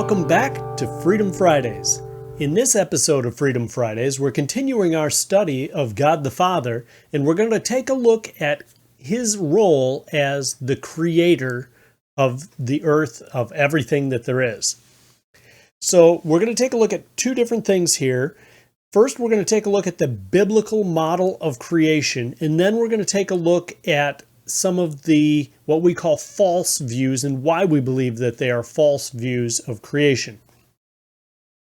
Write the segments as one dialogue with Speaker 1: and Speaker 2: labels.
Speaker 1: Welcome back to Freedom Fridays. In this episode of Freedom Fridays, we're continuing our study of God the Father, and we're going to take a look at His role as the creator of the earth, of everything that there is. So we're going to take a look at two different things here. First, we're going to take a look at the biblical model of creation, and then we're going to take a look at some of the what we call false views and why we believe that they are false views of creation.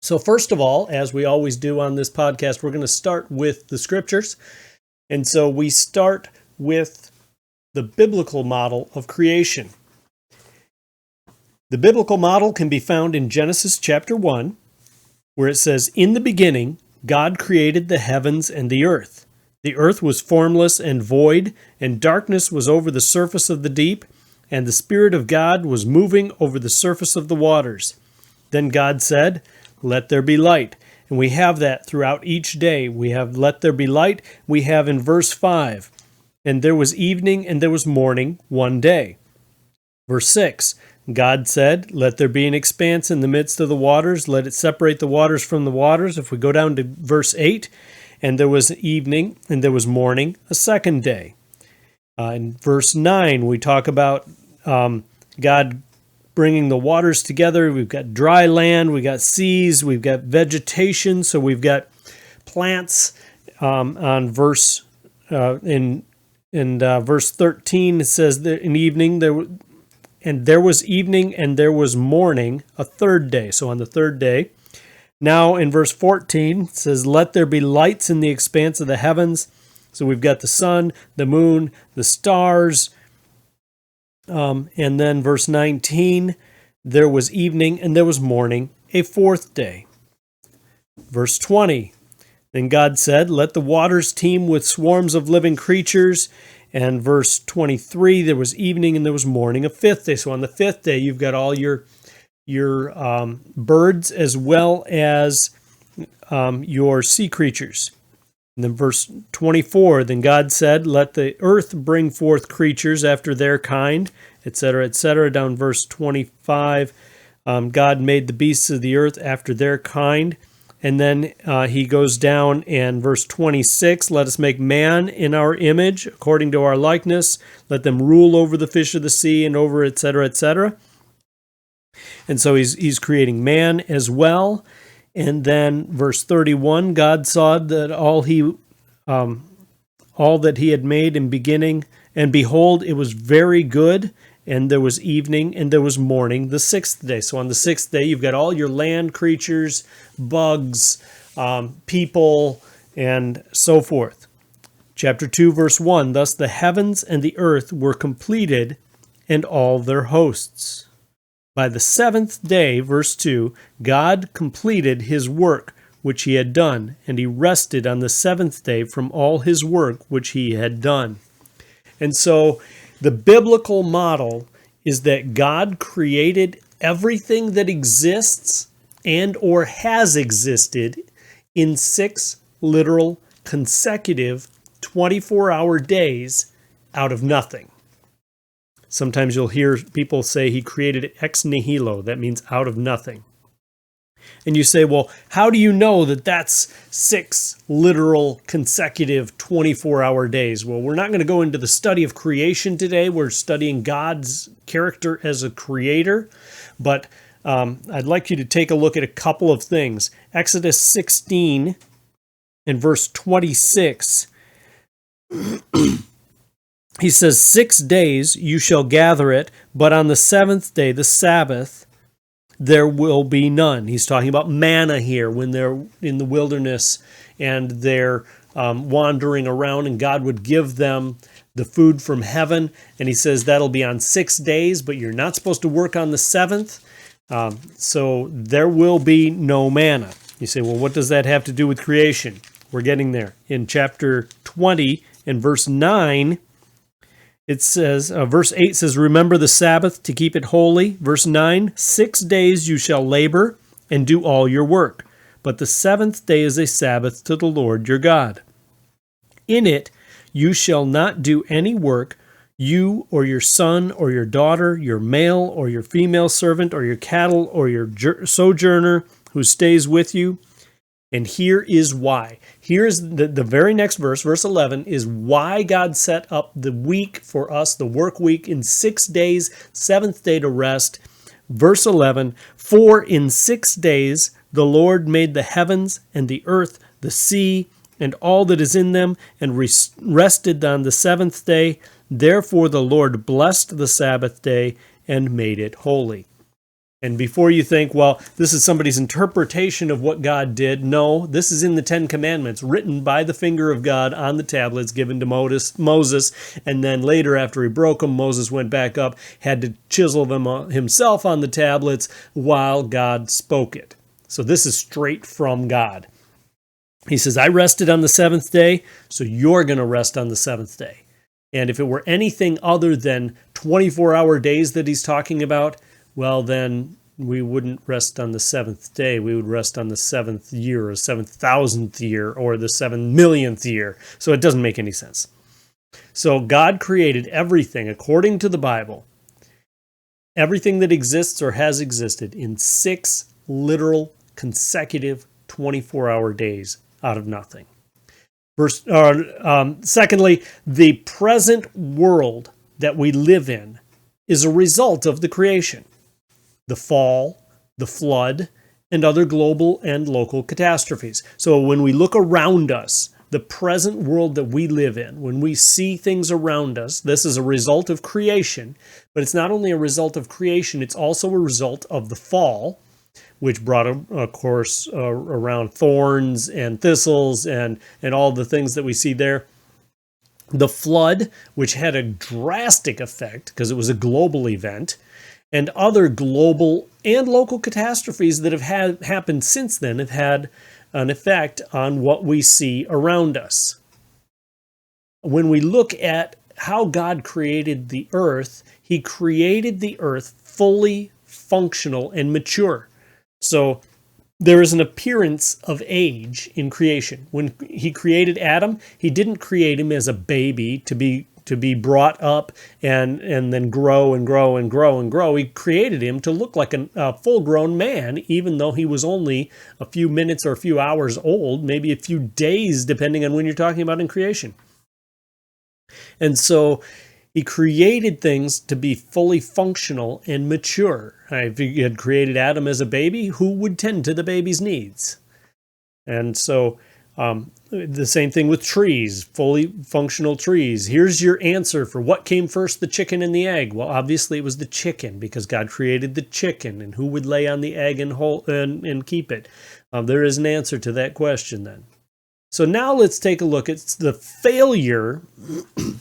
Speaker 1: So first of all, as we always do on this podcast, we're going to start with the scriptures. And so we start with the biblical model of creation. The biblical model can be found in Genesis chapter 1, where it says, "In the beginning, God created the heavens and the earth. The earth was formless and void, and darkness was over the surface of the deep, and the Spirit of God was moving over the surface of the waters. Then God said, 'Let there be light.'" And we have that throughout each day. We have "let there be light." We have in verse 5, "And there was evening and there was morning one day." Verse 6, God said, "Let there be an expanse in the midst of the waters. Let it separate the waters from the waters." If we go down to verse 8, "And there was evening and there was morning a second day." In verse 9, we talk about God bringing the waters together. We've got dry land, we've got seas, we've got vegetation. So we've got plants. On verse in verse 13, it says that in evening there was evening and there was morning a third day. So on the third day. Now in verse 14, it says, "Let there be lights in the expanse of the heavens." So we've got the sun, the moon, the stars. And then verse 19, "There was evening and there was morning a fourth day." Verse 20, "Then God said, 'Let the waters teem with swarms of living creatures.'" And verse 23, "There was evening and there was morning a fifth day." So on the fifth day, you've got all your birds as well as your sea creatures. And then verse 24, "Then God said, 'Let the earth bring forth creatures after their kind,' etc., etc." Down verse 25, God made the beasts of the earth after their kind. And then he goes down and verse 26, "Let us make man in our image, according to our likeness. Let them rule over the fish of the sea and over, etc., etc." And so he's creating man as well. And then verse 31, God saw that all that he had made in beginning, and behold, it was very good. And there was evening and there was morning the sixth day. So on the sixth day, you've got all your land creatures, bugs, people, and so forth. Chapter 2, verse 1, "Thus the heavens and the earth were completed, and all their hosts. By the seventh day," verse 2, "God completed his work which he had done, and he rested on the seventh day from all his work which he had done." And so the biblical model is that God created everything that exists and or has existed in 6 literal consecutive 24-hour days out of nothing. Sometimes you'll hear people say he created it ex nihilo. That means out of nothing. And you say, well, how do you know that that's 6 literal consecutive 24-hour days? Well, we're not going to go into the study of creation today. We're studying God's character as a creator. But I'd like you to take a look at a couple of things. Exodus 16 and verse 26. He says, 6 days you shall gather it, but on the 7th day, the Sabbath, there will be none. He's talking about manna here when they're in the wilderness and they're wandering around, and God would give them the food from heaven. And he says that'll be on 6 days, but you're not supposed to work on the 7th. So there will be no manna. You say, well, what does that have to do with creation? We're getting there. In chapter 20 and verse 9, it says, verse 8 says, "Remember the Sabbath to keep it holy." Verse 9, 6 days you shall labor and do all your work, but the 7th day is a Sabbath to the Lord your God. In it you shall not do any work, you or your son or your daughter, your male or your female servant, or your cattle or your sojourner who stays with you. And here is why. Here's the very next verse, verse 11, is why God set up the week for us, the work week, in 6 days, seventh day to rest. Verse 11, for in 6 days the Lord made the heavens and the earth, the sea, and all that is in them, and rested on the seventh day. Therefore the Lord blessed the Sabbath day and made it holy. And before you think, well, this is somebody's interpretation of what God did, no, this is in the Ten Commandments, written by the finger of God on the tablets given to Moses. And then later, after he broke them, Moses went back up, had to chisel them himself on the tablets while God spoke it. So this is straight from God. He says, I rested on the seventh day, so you're going to rest on the seventh day. And if it were anything other than 24-hour days that he's talking about, well, then we wouldn't rest on the seventh day. We would rest on the seventh year, or 7,000th year, or the 7,000,000th year. So it doesn't make any sense. So God created everything according to the Bible, everything that exists or has existed, in 6 literal consecutive 24-hour days out of nothing. Secondly, the present world that we live in is a result of the creation. The fall, the flood, and other global and local catastrophes. So when we look around us, the present world that we live in, when we see things around us, this is a result of creation. But it's not only a result of creation, it's also a result of the fall, which brought, of course, around thorns and thistles and all the things that we see there. The flood, which had a drastic effect because it was a global event, and other global and local catastrophes that have happened since then have had an effect on what we see around us. When we look at how God created the earth, he created the earth fully functional and mature. So there is an appearance of age in creation. When he created Adam, he didn't create him as a baby to be brought up and then grow and grow and grow and grow. He created him to look like a full-grown man, even though he was only a few minutes or a few hours old, maybe a few days, depending on when you're talking about in creation. And so he created things to be fully functional and mature. If he had created Adam as a baby, who would tend to the baby's needs? And so the same thing with trees, fully functional trees. Here's your answer for what came first, the chicken and the egg. Well, obviously it was the chicken, because God created the chicken, and who would lay on the egg and keep it? There is an answer to that question then. So now let's take a look at the failure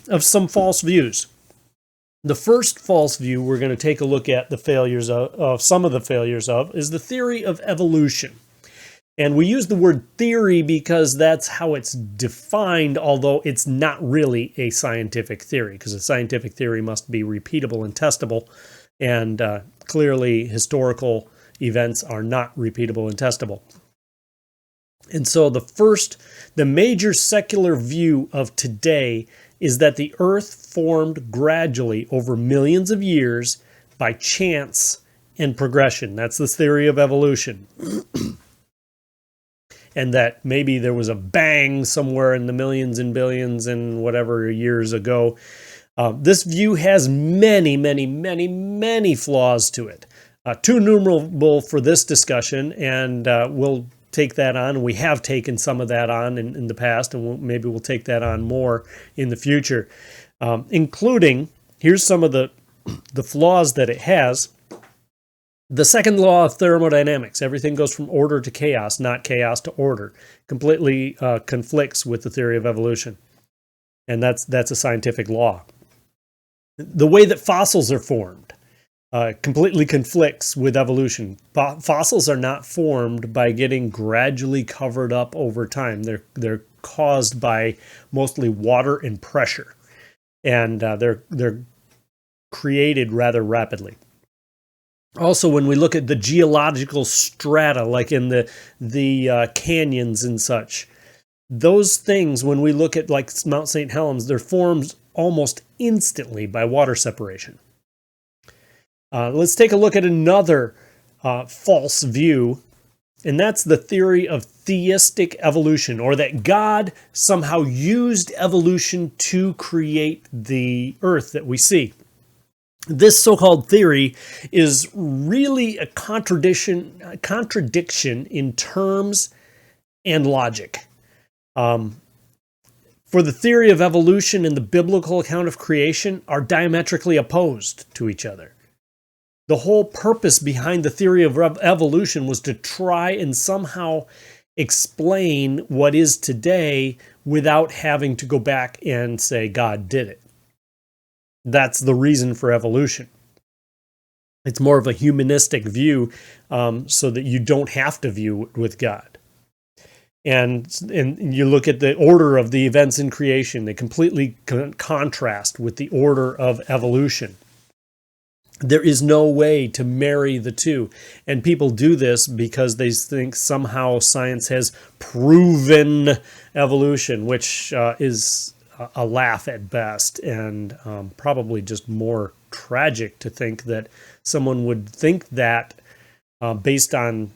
Speaker 1: of some false views. The first false view we're going to take a look at the failures of some of the failures of is the theory of evolution. And we use the word theory because that's how it's defined, although it's not really a scientific theory, because a scientific theory must be repeatable and testable, and clearly historical events are not repeatable and testable. And so the major secular view of today is that the earth formed gradually over millions of years by chance and progression. That's the theory of evolution. And that maybe there was a bang somewhere in the millions and billions and whatever years ago. This view has many, many, many, many flaws to it. Too numerable for this discussion, and we'll take that on. We have taken some of that on in the past, and maybe we'll take that on more in the future, including, here's some of the flaws that it has. The second law of thermodynamics, everything goes from order to chaos, not chaos to order, completely conflicts with the theory of evolution. And that's a scientific law. The way that fossils are formed completely conflicts with evolution. Fossils are not formed by getting gradually covered up over time. They're caused by mostly water and pressure, and they're created rather rapidly. Also, when we look at the geological strata, like in the canyons and such, those things, when we look at like Mount St. Helens, they're formed almost instantly by water separation. Let's take a look at another false view, and that's the theory of theistic evolution, or that God somehow used evolution to create the earth that we see. This so-called theory is really a contradiction in terms and logic. For the theory of evolution and the biblical account of creation are diametrically opposed to each other. The whole purpose behind the theory of evolution was to try and somehow explain what is today without having to go back and say God did it. That's the reason for evolution. It's more of a humanistic view, so that you don't have to view it with God. And you look at the order of the events in creation, they completely contrast with the order of evolution. There is no way to marry the two. And people do this because they think somehow science has proven evolution, which is a laugh at best, and probably just more tragic to think that someone would think that based on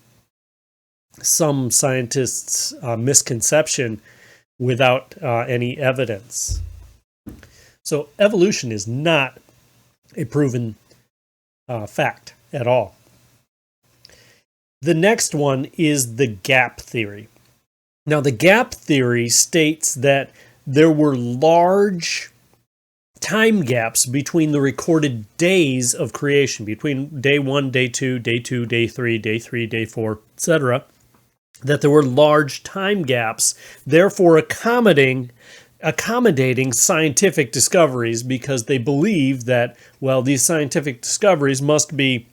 Speaker 1: some scientists' misconception without any evidence. So evolution is not a proven fact at all. The next one is the gap theory. Now, the gap theory states that there were large time gaps between the recorded days of creation, between day 1, day 2, day 2, day 3, day 3, day 4, etc., that there were large time gaps, therefore accommodating scientific discoveries, because they believe that, well, these scientific discoveries must be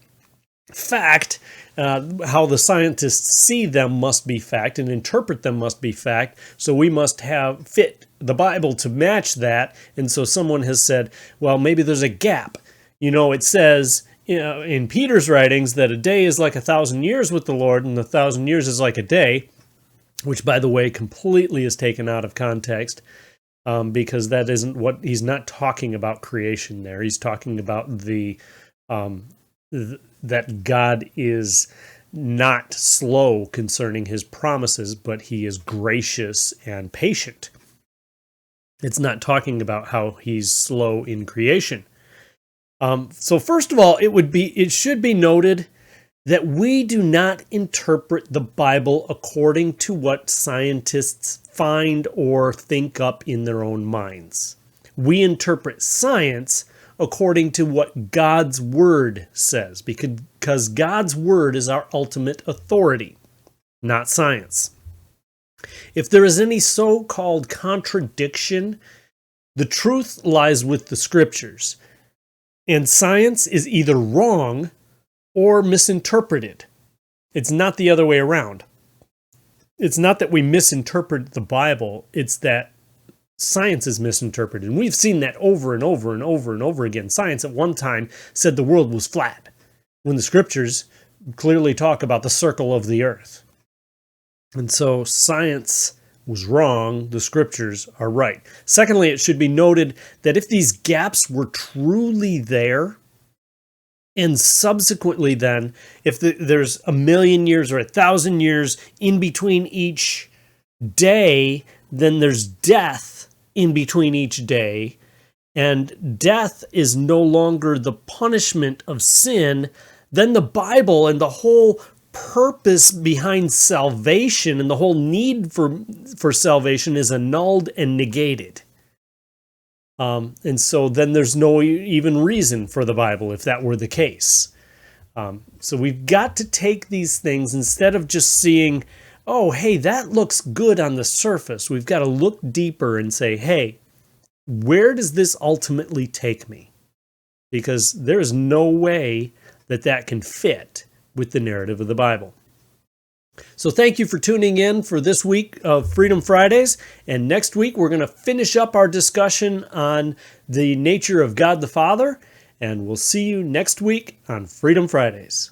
Speaker 1: fact. How the scientists see them must be fact, and interpret them must be fact. So we must fit the Bible to match that. And so someone has said, well, maybe there's a gap. It says in Peter's writings that a day is like 1,000 years with the Lord, and 1,000 years is like a day, which, by the way, completely is taken out of context. Because that isn't what he's not talking about creation there. He's talking about that God is not slow concerning his promises, but he is gracious and patient. It's not talking about how he's slow in creation. So first of all, it should be noted that we do not interpret the Bible according to what scientists find or think up in their own minds. We interpret science according to what God's Word says, because God's Word is our ultimate authority, not science. If there is any so-called contradiction, the truth lies with the Scriptures, and science is either wrong or misinterpreted. It's not the other way around. It's not that we misinterpret the Bible, it's that science is misinterpreted. And we've seen that over and over and over and over again. Science at one time said the world was flat, when the Scriptures clearly talk about the circle of the earth. And so science was wrong, the Scriptures are right. Secondly, it should be noted that if these gaps were truly there, and subsequently then, if there's 1,000,000 years or 1,000 years in between each day, then there's death in between each day, and death is no longer the punishment of sin, then the Bible and the whole purpose behind salvation and the whole need for salvation is annulled and negated. And so then there's no even reason for the Bible if that were the case. So we've got to take these things, instead of just seeing, oh, hey, that looks good on the surface. We've got to look deeper and say, hey, where does this ultimately take me? Because there is no way that can fit with the narrative of the Bible. So thank you for tuning in for this week of Freedom Fridays. And next week, we're going to finish up our discussion on the nature of God the Father. And we'll see you next week on Freedom Fridays.